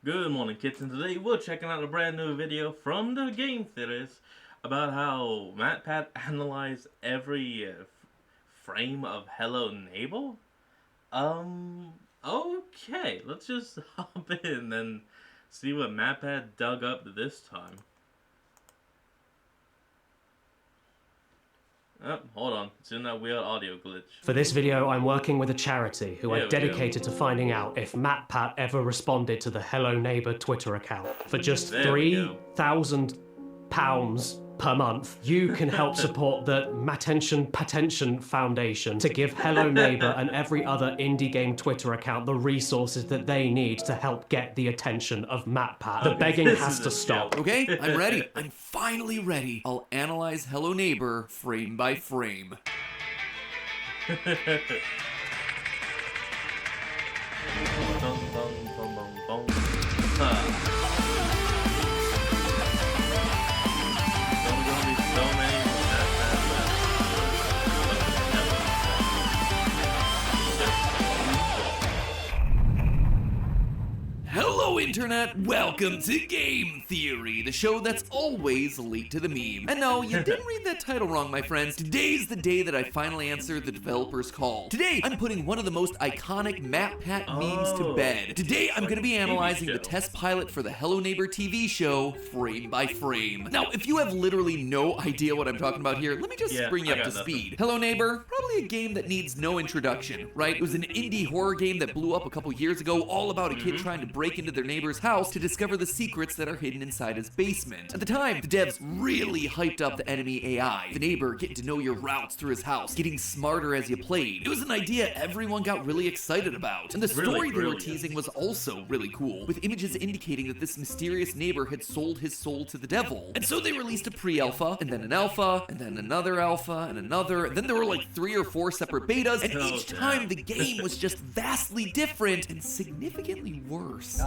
Good morning, kids, and today we're checking out a brand new video from the Game Theaters about how MatPat analyzed every frame of Hello Neighbor. Okay, let's just hop in and see what MatPat dug up this time. Oh, hold on, it's in that weird audio glitch. For this video, I'm working with a charity who are dedicated to finding out if MatPat ever responded to the Hello Neighbor Twitter account. For just £3,000 per month, you can help support the Matention Patention Foundation to give Hello Neighbor and every other indie game Twitter account the resources that they need to help get the attention of MatPat. The begging has to stop. Okay, I'm ready. I'm finally ready. I'll analyze Hello Neighbor frame by frame. Dun, dun, dun, dun, dun. Hello, Internet! Welcome to Game Theory, the show that's always late to the meme. And no, you didn't read that title wrong, my friends. Today's the day that I finally answer the developer's call. Today, I'm putting one of the most iconic MatPat memes to bed. Today, I'm going to be analyzing the test pilot for the Hello Neighbor TV show, frame by frame. Now, if you have literally no idea what I'm talking about here, let me just bring you up to speed. Hello Neighbor, probably a game that needs no introduction, right? It was an indie horror game that blew up a couple years ago, all about a kid trying to break into their neighbor's house to discover the secrets that are hidden inside his basement. At the time, the devs really hyped up the enemy AI, the neighbor getting to know your routes through his house, getting smarter as you played. It was an idea everyone got really excited about. And the story they were teasing was also really cool, with images indicating that this mysterious neighbor had sold his soul to the devil. And so they released a pre-alpha, and then an alpha, and then another alpha, and another, and then there were like 3 or 4 separate betas, and each time the game was just vastly different and significantly worse.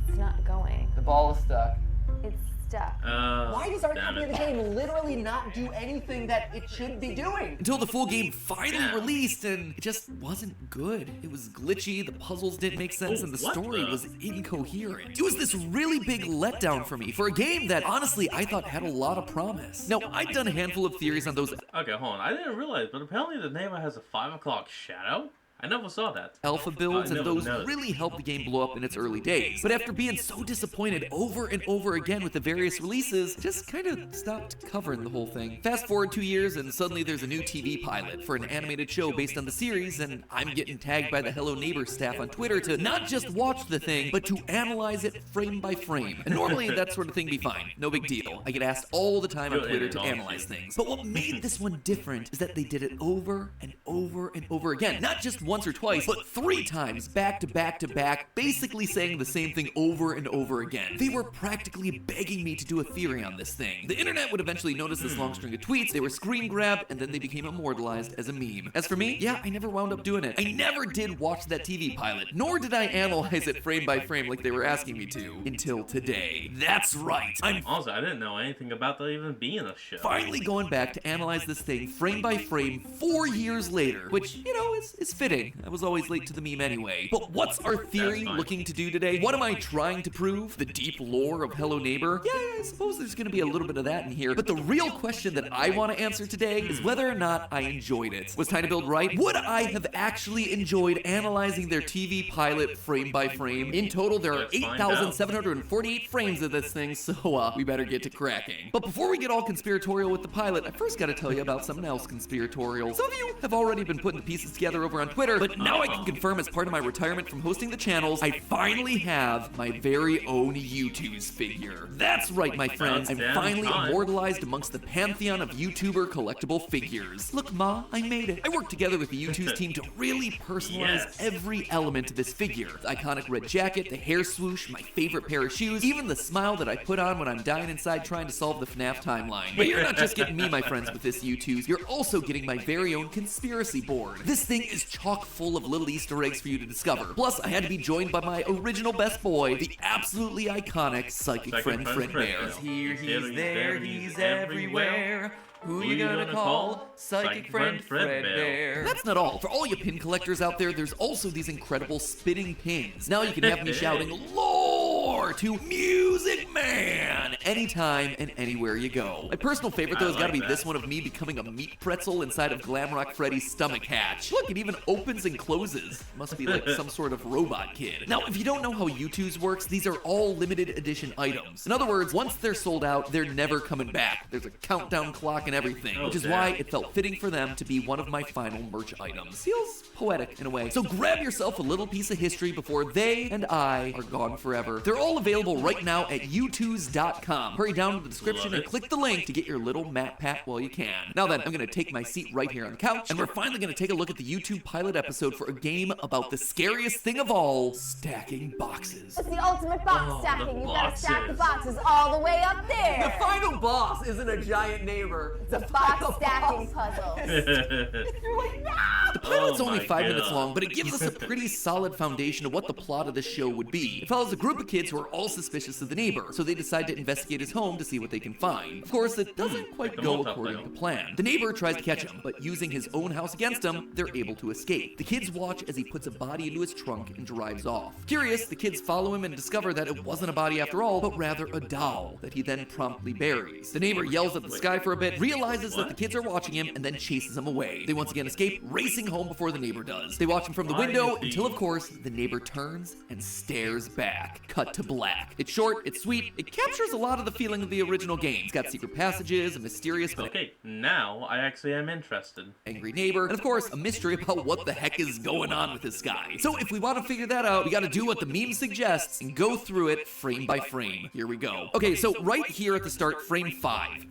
It's not going. The ball is stuck. It's stuck. Why does our copy of the game literally not do anything that it should be doing? Until the full game finally released, and it just wasn't good. It was glitchy, the puzzles didn't make sense, and the story was incoherent. It was this really big letdown for me, for a game that, honestly, I thought had a lot of promise. Now, I've done a handful of theories on those Okay, hold on, I didn't realize, but apparently the neighbor has a 5 o'clock shadow? I never saw that. alpha builds, and those really helped the game blow up in its early days. But after being so disappointed over and over again with the various releases, just kind of stopped covering the whole thing. Fast forward 2 years, and suddenly there's a new TV pilot for an animated show based on the series, and I'm getting tagged by the Hello Neighbor staff on Twitter to not just watch the thing, but to analyze it frame by frame. And normally that sort of thing be fine, no big deal. I get asked all the time on Twitter to analyze things. But what made this one different is that they did it over and over and over again. Not just once or twice, but 3 times back to back to back, basically saying the same thing over and over again. They were practically begging me to do a theory on this thing. The internet would eventually notice this long string of tweets, they were screen grabbed, and then they became immortalized as a meme. As for me, yeah, I never wound up doing it. I never did watch that TV pilot, nor did I analyze it frame by frame like they were asking me to, until today. That's right, I'm Also, I didn't know anything about there even being a show. finally going back to analyze this thing frame by frame 4 years later, which, you know, is fitting. I was always late to the meme anyway. But what's our theory looking to do today? What am I trying to prove? The deep lore of Hello Neighbor? Yeah, I suppose there's gonna be a little bit of that in here. But the real question that I want to answer today is whether or not I enjoyed it. Was Tiny Build right? Would I have actually enjoyed analyzing their TV pilot frame by frame? In total, there are 8,748 frames of this thing, so we better get to cracking. But before we get all conspiratorial with the pilot, I first gotta tell you about something else conspiratorial. Some of you have already been putting the pieces together over on Twitter, but now I can confirm as part of my retirement from hosting the channels, I finally have my very own YouTube's figure. That's right, my friends, I'm finally immortalized amongst the pantheon of YouTuber collectible figures. Look, Ma, I made it. I worked together with the YouTube's team to really personalize every element of this figure. The iconic red jacket, the hair swoosh, my favorite pair of shoes, even the smile that I put on when I'm dying inside trying to solve the FNAF timeline. But you're not just getting me, my friends, with this YouTube's, you're also getting my very own conspiracy board. This thing is chock full of little Easter eggs for you to discover. Plus, I had to be joined by my original best boy, the absolutely iconic Psychic Friend Fredbear. He's here, he's there, he's everywhere. Who you gonna call? Psychic friend Fredbear. That's not all. For all you pin collectors out there, there's also these incredible spitting pins. Now you can have me shouting lore to Music Man anytime and anywhere you go. My personal favorite though has gotta be this one of me becoming a meat pretzel inside of Glamrock Freddy's stomach hatch. Look, it even opens and closes. Must be like some sort of robot kid. Now, if you don't know how U2's works, these are all limited edition items. In other words, once they're sold out, they're never coming back. There's a countdown clock and everything, which is why it felt fitting for them to be one of my final merch items. Feels poetic in a way. So grab yourself a little piece of history before they and I are gone forever. They're all available right now at u2s.com. Hurry down to the description and click the link to get your little MatPat while you can. Now then, I'm gonna take my seat right here on the couch, and we're finally gonna take a look at the YouTube pilot episode for a game about the scariest thing of all, stacking boxes. It's the ultimate box stacking. You gotta stack the boxes all the way up there. The final boss isn't a giant neighbor. It's a box stacking puzzle. The pilot's Oh only my 5 minutes God. long, but it gives us a pretty solid foundation of what the plot of the show would be. It follows a group of kids who are all suspicious of the neighbor, so they decide to investigate his home to see what they can find. Of course, it doesn't quite the go multiplayer. according to plan. The neighbor tries to catch him, but using his own house against him, they're able to escape. The kids watch as he puts a body into his trunk and drives off. Curious, the kids follow him and discover that it wasn't a body after all, but rather a doll that he then promptly buries. The neighbor yells at the sky for a bit, realizes that the kids are watching him, and then chases them away. They once again escape, racing home before the neighbor does. They watch him from the window until, of course, the neighbor turns and stares back. Cut to black. It's short, it's sweet, it captures a lot of the feeling of the original game. It's got secret passages, a mysterious but Okay, now I actually am interested. angry neighbor, and of course, a mystery about what the heck is going on with this guy. So if we want to figure that out, we gotta do what the meme suggests and go through it frame by frame. Here we go. Okay, so right here at the start, frame 5.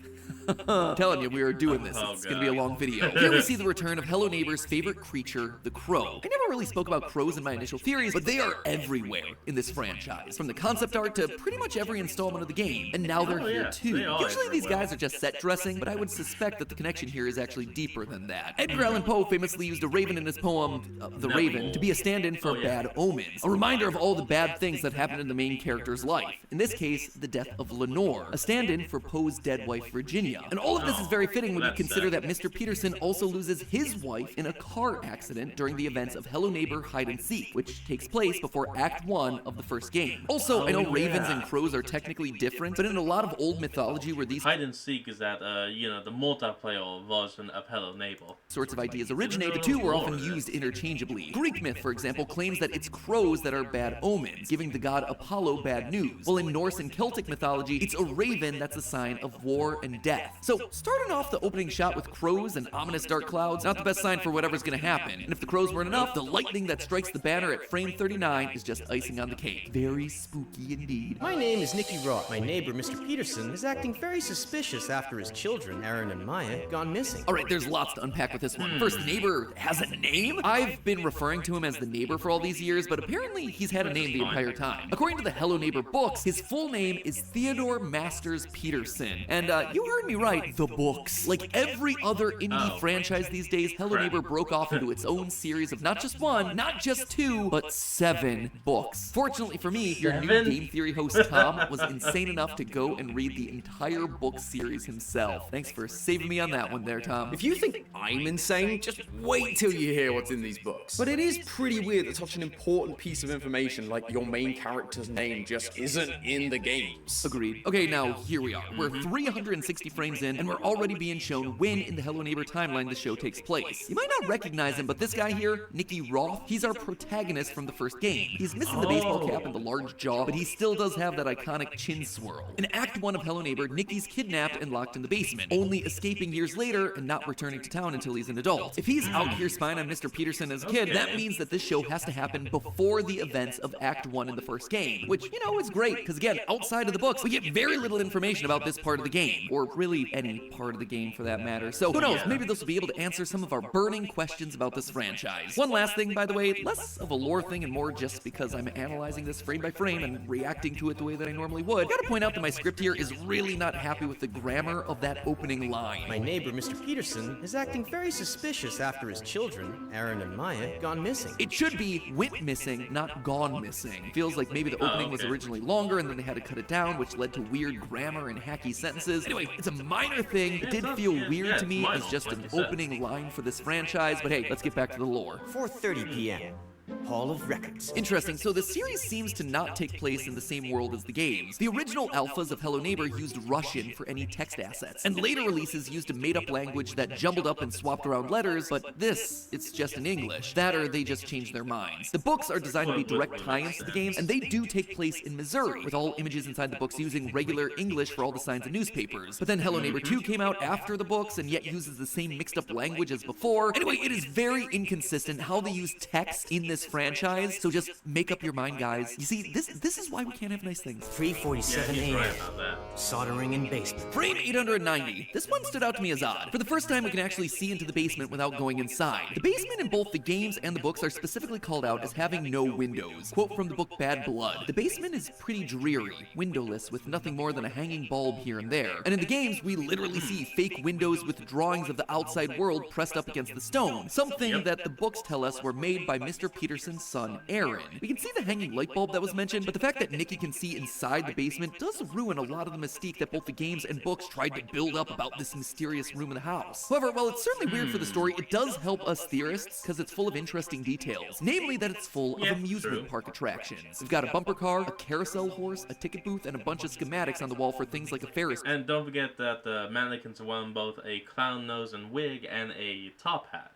I'm telling you, we are doing this. Oh, It's gonna be a long video. Here we see the return of Hello Neighbor's favorite creature, the crow. I never really spoke about crows in my initial theories, but they are everywhere in this franchise. From the concept art to pretty much every installment of the game. And now they're here too. they are Usually these everywhere. guys are just set dressing, but I would suspect that the connection here is actually deeper than that. Edgar Allan Poe famously used a raven in his poem, The Raven, to be a stand-in for bad omens. A reminder of all the bad things that happened in the main character's life. In this case, the death of Lenore, a stand-in for Poe's dead wife, Virginia. And all of this is very fitting when you That's consider sad. that Mr. Peterson also loses his wife in a car accident during the events of Hello Neighbor Hide and Seek, which takes place before Act 1 of the first game. Also, I know ravens and crows are technically different, but in a lot of old mythology where these Hide and Seek is that, the multiplayer version of Hello Neighbor. sorts of ideas originate, the two were often used interchangeably. Greek myth, for example, claims that it's crows that are bad omens, giving the god Apollo bad news. While in Norse and Celtic mythology, it's a raven that's a sign of war and death. So, starting off the opening shot with crows and ominous dark clouds, not the best sign for whatever's gonna happen. And if the crows weren't enough, the lightning that strikes the banner at frame 39 is just icing on the cake. Very spooky indeed. My name is Nicky Roth. My neighbor, Mr. Peterson, is acting very suspicious after his children, Aaron and Maya, gone missing. Alright, there's lots to unpack with this one. First, the neighbor has a name? I've been referring to him as the neighbor for all these years, but apparently he's had a name the entire time. According to the Hello Neighbor books, his full name is Theodore Masters Peterson. And you heard me right, the books. Like every other indie franchise these days, Hello Neighbor broke off into its own series of not just one, not just two, but 7 books. Fortunately for me, your new 7? Game Theory host Tom was insane enough to go and read the entire book series himself. Thanks for saving me on that one there, Tom. If you think I'm insane, just wait till you hear what's in these books. But it is pretty weird that such an important piece of information like your main character's name just isn't in the games. Agreed. Okay, now here we are. We're 360 frames in, and we're already being shown when in the Hello Neighbor timeline the show takes place. You might not recognize him, but this guy here, Nicky Roth, he's our protagonist from the first game. He's missing the baseball cap and the large jaw, but he still does have that iconic chin swirl. In Act 1 of Hello Neighbor, Nicky's kidnapped and locked in the basement, only escaping years later and not returning to town until he's an adult. If he's out here spying on Mr. Peterson as a kid, that means that this show has to happen before the events of Act 1 in the first game, which, is great, because again, outside of the books, we get very little information about this part of the game, or really any part of the game for that matter. So who knows, maybe this will be able to answer some of our burning questions about this franchise. One last thing, by the way, less of a lore thing and more just because I'm analyzing this frame by frame and reacting to it the way that I normally would. Gotta point out that my script here is really not happy with the grammar of that opening line. My neighbor, Mr. Peterson, is acting very suspicious after his children, Aaron and Maya, gone missing. It should be went missing, not gone missing. Feels like maybe the opening was originally longer and then they had to cut it down, which led to weird grammar and hacky sentences. Anyway, it's a minor thing. It did feel weird to me as just an opening line for this franchise, but hey, let's get back to the lore. 4:30 p.m. Hall of Records. Interesting, so the series seems to not take place in the same world as the games. The original alphas of Hello Neighbor used Russian for any text assets, and later releases used a made-up language that jumbled up and swapped around letters, but it's just in English. That or they just changed their minds. The books are designed to be direct tie-ins to the games, and they do take place in Missouri, with all images inside the books using regular English for all the signs and newspapers. But then Hello Neighbor 2 came out after the books, and yet uses the same mixed-up language as before. Anyway, it is very inconsistent how they use text in this franchise, so just make up your mind, guys. You see, this is why we can't have nice things. 3:47 he's a.m. right about that. Soldering in basement. Frame 890. This one stood out to me as odd. For the first time, we can actually see into the basement without going inside. The basement in both the games and the books are specifically called out as having no windows. Quote from the book Bad Blood. The basement is pretty dreary, windowless, with nothing more than a hanging bulb here and there. And in the games, we literally see fake windows with drawings of the outside world pressed up against the stone. Something that the books tell us were made by Mr. Peterson's son, Aaron. We can see the hanging light bulb that was mentioned, but the fact that Nikki can see inside the basement does ruin a lot of the mystique that both the games and books tried to build up about this mysterious room in the house. However, while it's certainly weird for the story, it does help us theorists because it's full of interesting details, namely that it's full of amusement park attractions. We've got a bumper car, a carousel horse, a ticket booth, and a bunch of schematics on the wall for things like a Ferris. And don't forget that the mannequins won both a clown nose and wig and a top hat.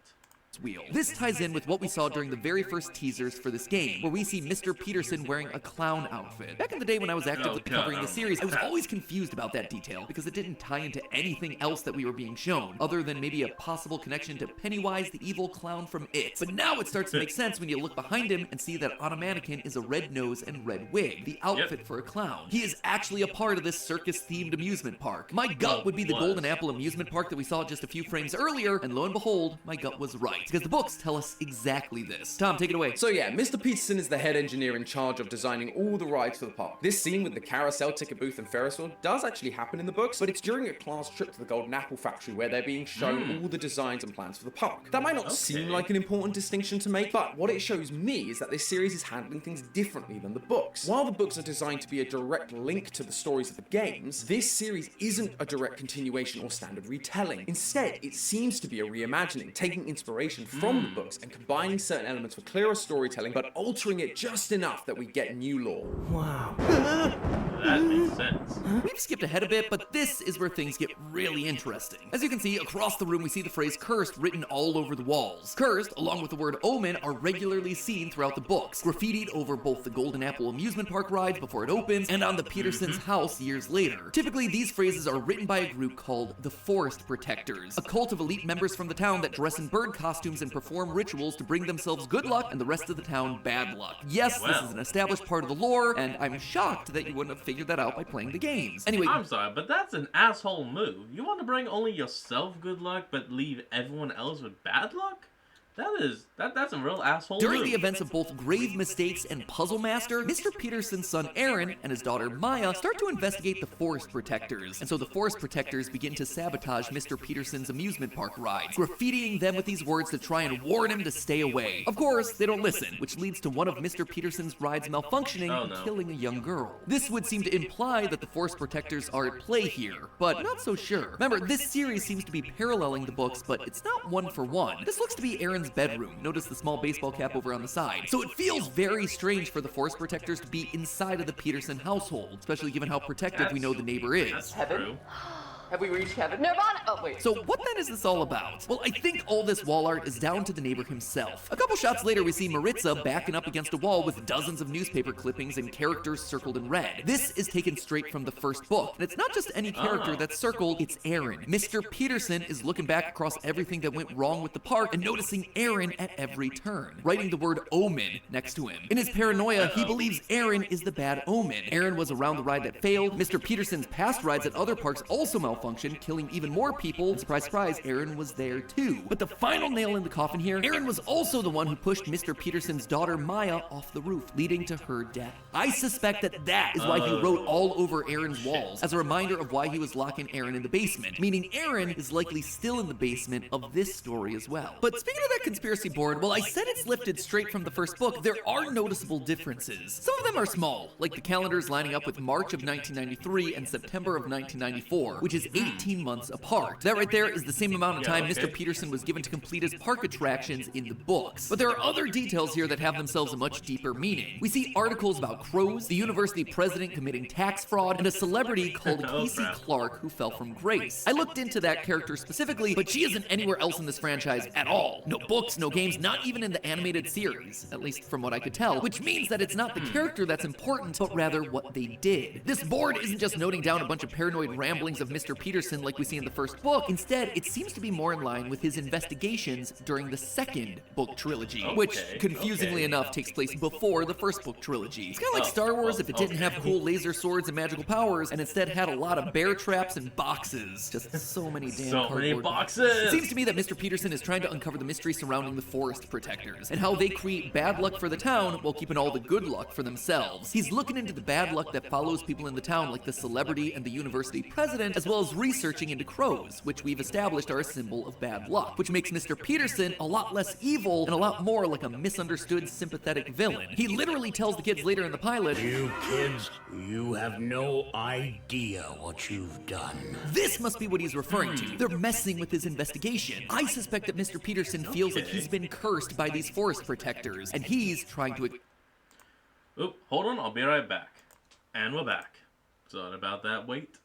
Wheel. This ties in with what we saw during the very first teasers for this game, where we see Mr. Peterson wearing a clown outfit. Back in the day when I was actively covering the series, I was always confused about that detail because it didn't tie into anything else that we were being shown, other than maybe a possible connection to Pennywise, the evil clown from It. But now it starts to make sense when you look behind him and see that on a mannequin is a red nose and red wig, the outfit for a clown. He is actually a part of this circus-themed amusement park. My gut would be the Golden Apple amusement park that we saw just a few frames earlier, and lo and behold, my gut was right. Because the books tell us exactly this. Tom, take it away. So yeah, Mr. Peterson is the head engineer in charge of designing all the rides for the park. This scene with the carousel, ticket booth, and Ferris wheel does actually happen in the books, but it's during a class trip to the Golden Apple factory where they're being shown all the designs and plans for the park. That might not seem like an important distinction to make, but what it shows me is that this series is handling things differently than the books. While the books are designed to be a direct link to the stories of the games, this series isn't a direct continuation or standard retelling. Instead, it seems to be a reimagining, taking inspiration from the books and combining certain elements for clearer storytelling, but altering it just enough that we get new lore. Wow. That makes sense. We've skipped ahead a bit, but this is where things get really interesting. As you can see, across the room we see the phrase cursed written all over the walls. Cursed, along with the word omen, are regularly seen throughout the books, graffitied over both the Golden Apple amusement park rides before it opens, and on the Petersons' house years later. Typically, these phrases are written by a group called the Forest Protectors, a cult of elite members from the town that dress in bird costumes and perform rituals to bring themselves good luck and the rest of the town bad luck. Yes, this is an established part of the lore, and I'm shocked that you wouldn't have figured that out by playing the games. Anyway, I'm sorry, but that's an asshole move. You want to bring only yourself good luck, but leave everyone else with bad luck? That's a real asshole during move. the events of both Grave Mistakes and Puzzle Master, Mr. Peterson's son Aaron and his daughter Maya start to investigate the Forest Protectors, and so the Forest Protectors begin to sabotage Mr. Peterson's amusement park rides, graffitiing them with these words to try and warn him to stay away. Of course, they don't listen, which leads to one of Mr. Peterson's rides malfunctioning and killing a young girl. This would seem to imply that the Forest Protectors are at play here, but not so sure. Remember, this series seems to be paralleling the books, but it's not one for one. This looks to be Aaron's bedroom. Notice the small baseball cap over on the side. So it feels very strange for the Forest Protectors to be inside of the Peterson household, especially given how protective we know the neighbor is. Heaven? Have we reached heaven? Nirvana. Oh, wait. So what then is this all about? Well, I think all this wall art is down to the neighbor himself. A couple shots later, we see Maritza backing up against a wall with dozens of newspaper clippings and characters circled in red. This is taken straight from the first book, and it's not just any character that's circled, it's Aaron. Mr. Peterson is looking back across everything that went wrong with the park and noticing Aaron at every turn, writing the word omen next to him. In his paranoia, he believes Aaron is the bad omen. Aaron was around the ride that failed. Mr. Peterson's past rides at other parks also malfunctioned, killing even more people. And surprise, surprise, Aaron was there too. But the final nail in the coffin here, Aaron was also the one who pushed Mr. Peterson's daughter Maya off the roof, leading to her death. I suspect that is why he wrote all over Aaron's walls, as a reminder of why he was locking Aaron in the basement, meaning Aaron is likely still in the basement of this story as well. But speaking of that conspiracy board, well, I said it's lifted straight from the first book, there are noticeable differences. Some of them are small, like the calendars lining up with March of 1993 and September of 1994, which is is 18 months apart. That right there is the same amount of time okay. Mr. Peterson was given to complete his park attractions in the books. But there are other details here that have themselves a much deeper meaning. We see articles about crows, the university president committing tax fraud, and a celebrity called Casey Clark who fell from grace. I looked into that character specifically, but she isn't anywhere else in this franchise at all. No books, no games, not even in the animated series, at least from what I could tell, which means that it's not the character that's important, but rather what they did. This board isn't just noting down a bunch of paranoid ramblings of Mr. Peterson like we see in the first book. Instead, it seems to be more in line with his investigations during the second book trilogy, which, confusingly enough, takes place before the first book trilogy. It's kind of like Star Wars if it didn't have cool laser swords and magical powers, and instead had a lot of bear traps and boxes. Just so many damn cardboard boxes! It seems to me that Mr. Peterson is trying to uncover the mystery surrounding the forest protectors, and how they create bad luck for the town while keeping all the good luck for themselves. He's looking into the bad luck that follows people in the town like the celebrity and the university president, as well as researching into crows, which we've established are a symbol of bad luck, which makes Mr. Peterson a lot less evil and a lot more like a misunderstood sympathetic villain. He literally tells the kids later in the pilot, "You kids, you have no idea what you've done." This must be what he's referring to. They're messing with his investigation. I suspect that Mr. Peterson feels like he's been cursed by these forest protectors, and he's trying to... Oop, hold on, I'll be right back. And we're back. Sorry about that wait.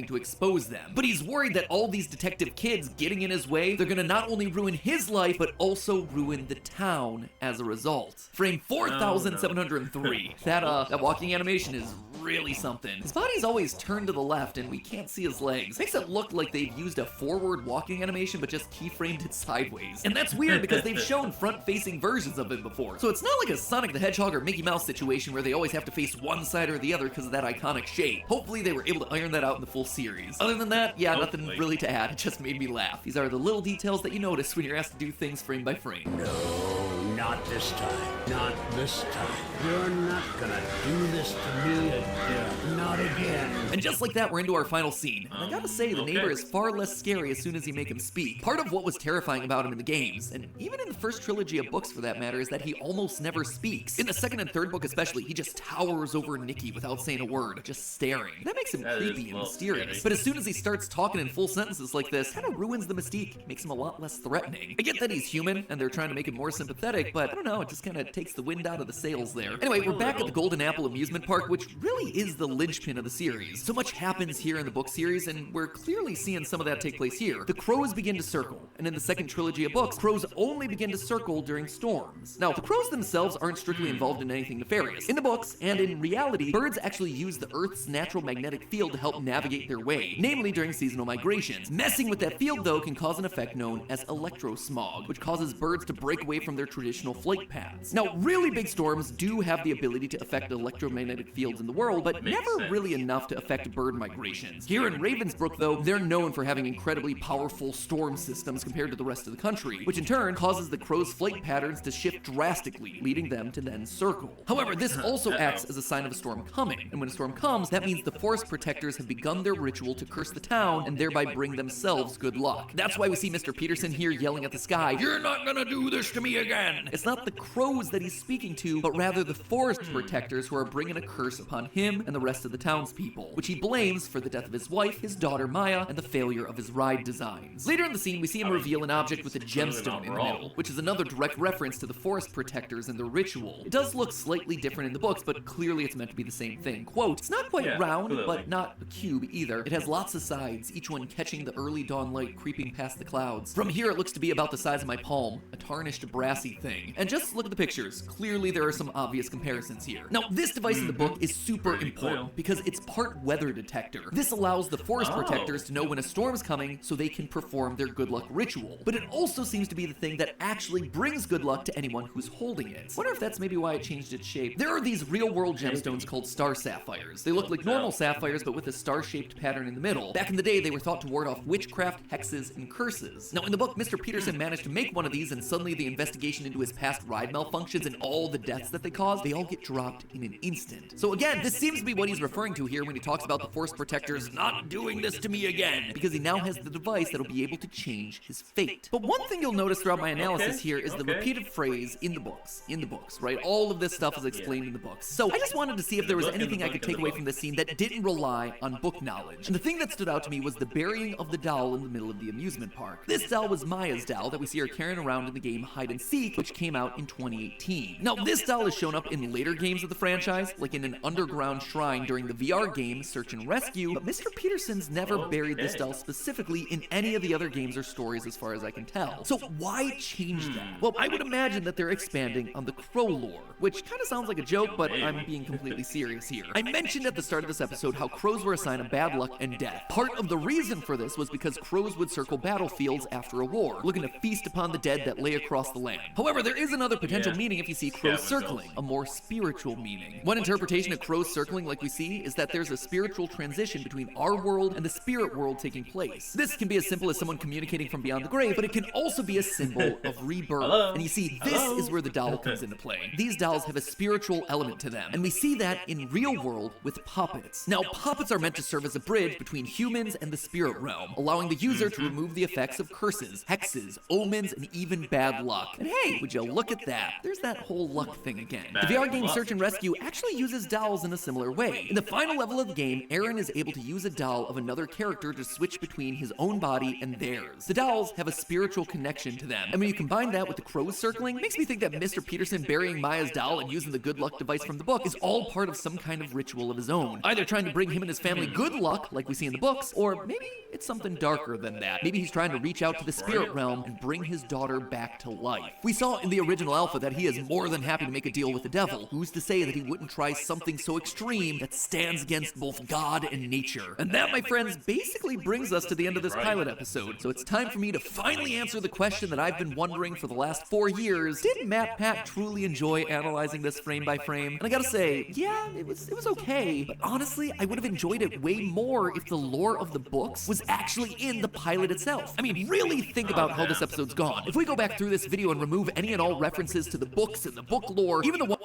To expose them. But he's worried that all these detective kids getting in his way, they're gonna not only ruin his life, but also ruin the town as a result. Frame 4703. That walking animation is really something. His body's always turned to the left and we can't see his legs. Makes it look like they've used a forward walking animation but just keyframed it sideways. And that's weird because they've shown front-facing versions of him before. So it's not like a Sonic the Hedgehog or Mickey Mouse situation where they always have to face one side or the other because of that iconic shape. Hopefully they were able to iron that out in the full series. Other than that, yeah, nothing really to add. It just made me laugh. These are the little details that you notice when you're asked to do things frame by frame. No, not this time. Not this time. You're not gonna do this to me again. Not again. And just like that, we're into our final scene. And I gotta say, the neighbor is far less scary as soon as you make him speak. Part of what was terrifying about him in the games, and even in the first trilogy of books for that matter, is that he almost never speaks. In the second and third book especially, he just towers over Nikki without saying a word, just staring. That makes him creepy and mysterious. But as soon as he starts talking in full sentences like this, kind of ruins the mystique, makes him a lot less threatening. I get that he's human, and they're trying to make him more sympathetic, but I don't know, it just kind of takes the wind out of the sails there. Anyway, we're back at the Golden Apple Amusement Park, which really is the linchpin of the series. So much happens here in the book series, and we're clearly seeing some of that take place here. The crows begin to circle, and in the second trilogy of books, crows only begin to circle during storms. Now, the crows themselves aren't strictly involved in anything nefarious. In the books, and in reality, birds actually use the Earth's natural magnetic field to help navigate their way, namely during seasonal migrations. Messing with that field, though, can cause an effect known as electrosmog, which causes birds to break away from their traditional flight paths. Now, really big storms do have the ability to affect electromagnetic fields in the world, but never really enough to affect bird migrations. Here in Ravensbrook, though, they're known for having incredibly powerful storm systems compared to the rest of the country, which in turn causes the crows' flight patterns to shift drastically, leading them to then circle. However, this also acts as a sign of a storm coming, and when a storm comes, that means the forest protectors have begun their ritual to curse the town and thereby bring themselves good luck. That's why we see Mr. Peterson here yelling at the sky, "You're not gonna do this to me again!" It's not the crows that he's speaking to, but rather the forest protectors who are bringing a curse upon him and the rest of the townspeople, which he blames for the death of his wife, his daughter Maya, and the failure of his ride designs. Later in the scene, we see him reveal an object with a gemstone in the middle, which is another direct reference to the forest protectors and their ritual. It does look slightly different in the books, but clearly it's meant to be the same thing. Quote, "It's not quite round, but not a cube either. It has lots of sides, each one catching the early dawn light creeping past the clouds. From here, it looks to be about the size of my palm, a tarnished brassy thing. And just look at the pictures. Clearly there are some obvious comparisons here. Now, this device in the book is super important because it's part weather detector. This allows the forest protectors to know when a storm's coming so they can perform their good luck ritual. But it also seems to be the thing that actually brings good luck to anyone who's holding it. Wonder if that's maybe why it changed its shape. There are these real-world gemstones called star sapphires. They look like normal sapphires, but with a star-shaped pattern in the middle. Back in the day, they were thought to ward off witchcraft, hexes, and curses. Now, in the book, Mr. Peterson managed to make one of these, and suddenly the investigation into his his past ride malfunctions and all the deaths that they cause, they all get dropped in an instant. So again, this seems to be what he's referring to here when he talks about the Force Protectors not doing this to me again, because he now has the device that'll be able to change his fate. But one thing you'll notice throughout my analysis here is the repeated phrase in the books, right? All of this stuff is explained in the books. So I just wanted to see if there was anything I could take away from this scene that didn't rely on book knowledge. And the thing that stood out to me was the burying of the doll in the middle of the amusement park. This doll was Maya's doll that we see her carrying around in the game Hide and Seek, which came out in 2018. Now, this doll has shown up in later games of the franchise, like in an underground shrine during the VR game Search and Rescue, but Mr. Peterson's never buried this doll specifically in any of the other games or stories as far as I can tell. So why change that? Well, I would imagine that they're expanding on the Crow lore, which kind of sounds like a joke, but I'm being completely serious here. I mentioned at the start of this episode how crows were a sign of bad luck and death. Part of the reason for this was because crows would circle battlefields after a war, looking to feast upon the dead that lay across the land. However, there is another potential meaning if you see crows circling, a more spiritual meaning. One interpretation of crows circling like we see is that there's a spiritual transition between our world and the spirit world taking place. This can be as simple as someone communicating from beyond the grave, but it can also be a symbol of rebirth. And you see, this is where the doll comes into play. These dolls have a spiritual element to them, and we see that in real world with puppets. Now, puppets are meant to serve as a bridge between humans and the spirit realm, allowing the user to remove the effects of curses, hexes, omens, and even bad luck. And hey, would you look at that? There's that whole luck thing again. The VR game Search and Rescue actually uses dolls in a similar way. In the final level of the game, Aaron is able to use a doll of another character to switch between his own body and theirs. The dolls have a spiritual connection to them, and when you combine that with the crows circling, it makes me think that Mr. Peterson burying Maya's doll and using the good luck device from the book is all part of some kind of ritual of his own, either trying to bring him and his family good luck like we see in the books, or maybe it's something darker than that. Maybe he's trying to reach out to the spirit realm and bring his daughter back to life. We saw in the original alpha that he is more than happy to make a deal with the devil. Who's to say that he wouldn't try something so extreme that stands against both God and nature? And that, my friends, basically brings us to the end of this pilot episode. So it's time for me to finally answer the question that I've been wondering for the last 4 years. Did MatPat truly enjoy analyzing this frame by frame? And I gotta say, yeah, it was okay, but honestly, I would have enjoyed it way more if the lore of the books was actually in the pilot itself. I mean, really think about how this episode's gone. If we go back through this video and remove any and all references to the books and the book lore, even the one...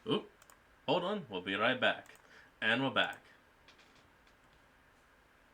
Oop, hold on, we'll be right back. And we're back.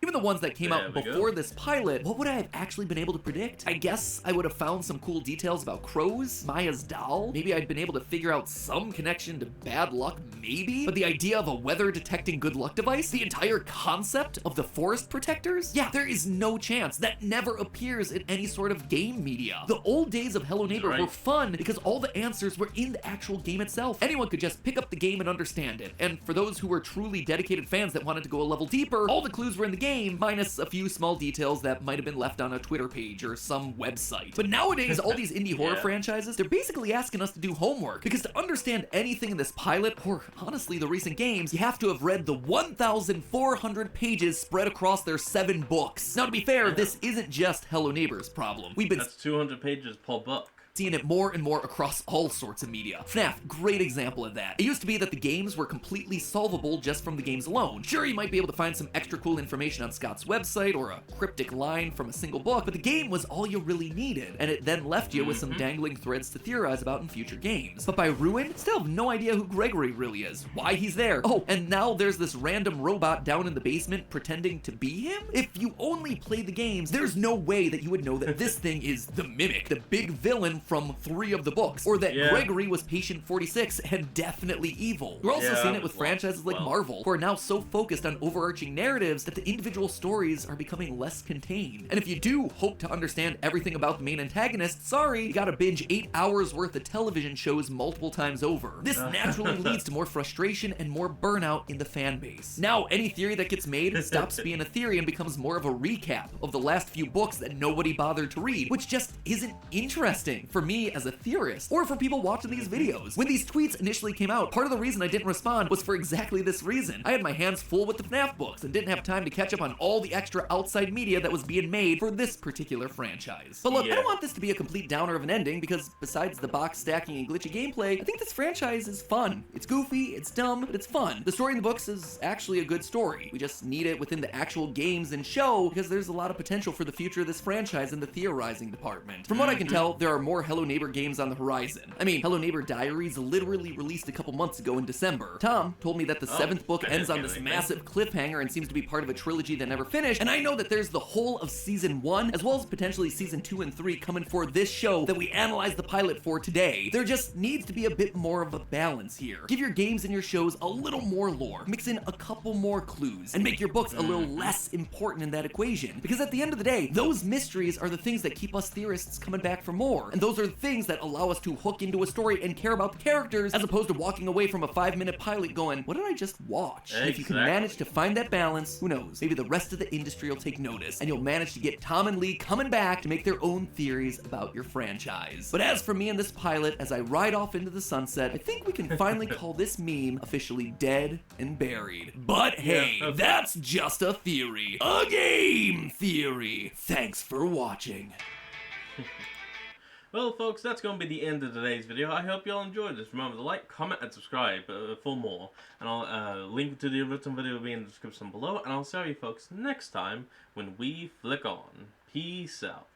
Even the ones that came out before this pilot, what would I have actually been able to predict? I guess I would have found some cool details about crows, Maya's doll. Maybe I'd been able to figure out some connection to bad luck, maybe? But the idea of a weather detecting good luck device, the entire concept of the forest protectors? Yeah, there is no chance. That never appears in any sort of game media. The old days of Hello Neighbor were fun because all the answers were in the actual game itself. Anyone could just pick up the game and understand it. And for those who were truly dedicated fans that wanted to go a level deeper, all the clues were in the game, minus a few small details that might have been left on a Twitter page or some website. But nowadays, all these indie horror franchises, they're basically asking us to do homework, because to understand anything in this pilot, or honestly the recent games, you have to have read the 1,400 pages spread across their 7 books. Now, to be fair, this isn't just Hello Neighbor's problem. That's 200 pages per book. Seeing it more and more across all sorts of media. FNAF, great example of that. It used to be that the games were completely solvable just from the games alone. Sure, you might be able to find some extra cool information on Scott's website or a cryptic line from a single book, but the game was all you really needed, and it then left you with some dangling threads to theorize about in future games. But by Ruin, still have no idea who Gregory really is, why he's there. Oh, and now there's this random robot down in the basement pretending to be him? If you only play the games, there's no way that you would know that this thing is the Mimic, the big villain from 3 of the books, or that Gregory was Patient 46 and definitely evil. We're also seeing it with franchises like Marvel, who are now so focused on overarching narratives that the individual stories are becoming less contained. And if you do hope to understand everything about the main antagonist, sorry, you gotta binge 8 hours worth of television shows multiple times over. This naturally leads to more frustration and more burnout in the fan base. Now, any theory that gets made stops being a theory and becomes more of a recap of the last few books that nobody bothered to read, which just isn't interesting for me as a theorist, or for people watching these videos. When these tweets initially came out, part of the reason I didn't respond was for exactly this reason. I had my hands full with the FNAF books and didn't have time to catch up on all the extra outside media that was being made for this particular franchise. But look, I don't want this to be a complete downer of an ending, because besides the box stacking and glitchy gameplay, I think this franchise is fun. It's goofy, it's dumb, but it's fun. The story in the books is actually a good story. We just need it within the actual games and show, because there's a lot of potential for the future of this franchise in the theorizing department. From what I can tell, there are more Hello Neighbor games on the horizon. I mean, Hello Neighbor Diaries literally released a couple months ago in December. Tom told me that the 7th book ends on this massive cliffhanger and seems to be part of a trilogy that never finished, and I know that there's the whole of Season 1, as well as potentially Season 2 and 3 coming for this show that we analyzed the pilot for today. There just needs to be a bit more of a balance here. Give your games and your shows a little more lore, mix in a couple more clues, and make your books a little less important in that equation. Because at the end of the day, those mysteries are the things that keep us theorists coming back for more, and those are the things that allow us to hook into a story and care about the characters, as opposed to walking away from a 5-minute pilot going, what did I just watch? And if you can manage to find that balance, who knows, maybe the rest of the industry will take notice, and you'll manage to get Tom and Lee coming back to make their own theories about your franchise. But as for me and this pilot, as I ride off into the sunset, I think we can finally call this meme officially dead and buried. But hey, that's just a theory. A game theory. Thanks for watching. Well, folks, that's going to be the end of today's video. I hope you all enjoyed this. Remember to like, comment, and subscribe for more. And I'll link to the original video will be in the description below. And I'll see you folks next time when we flick on. Peace out.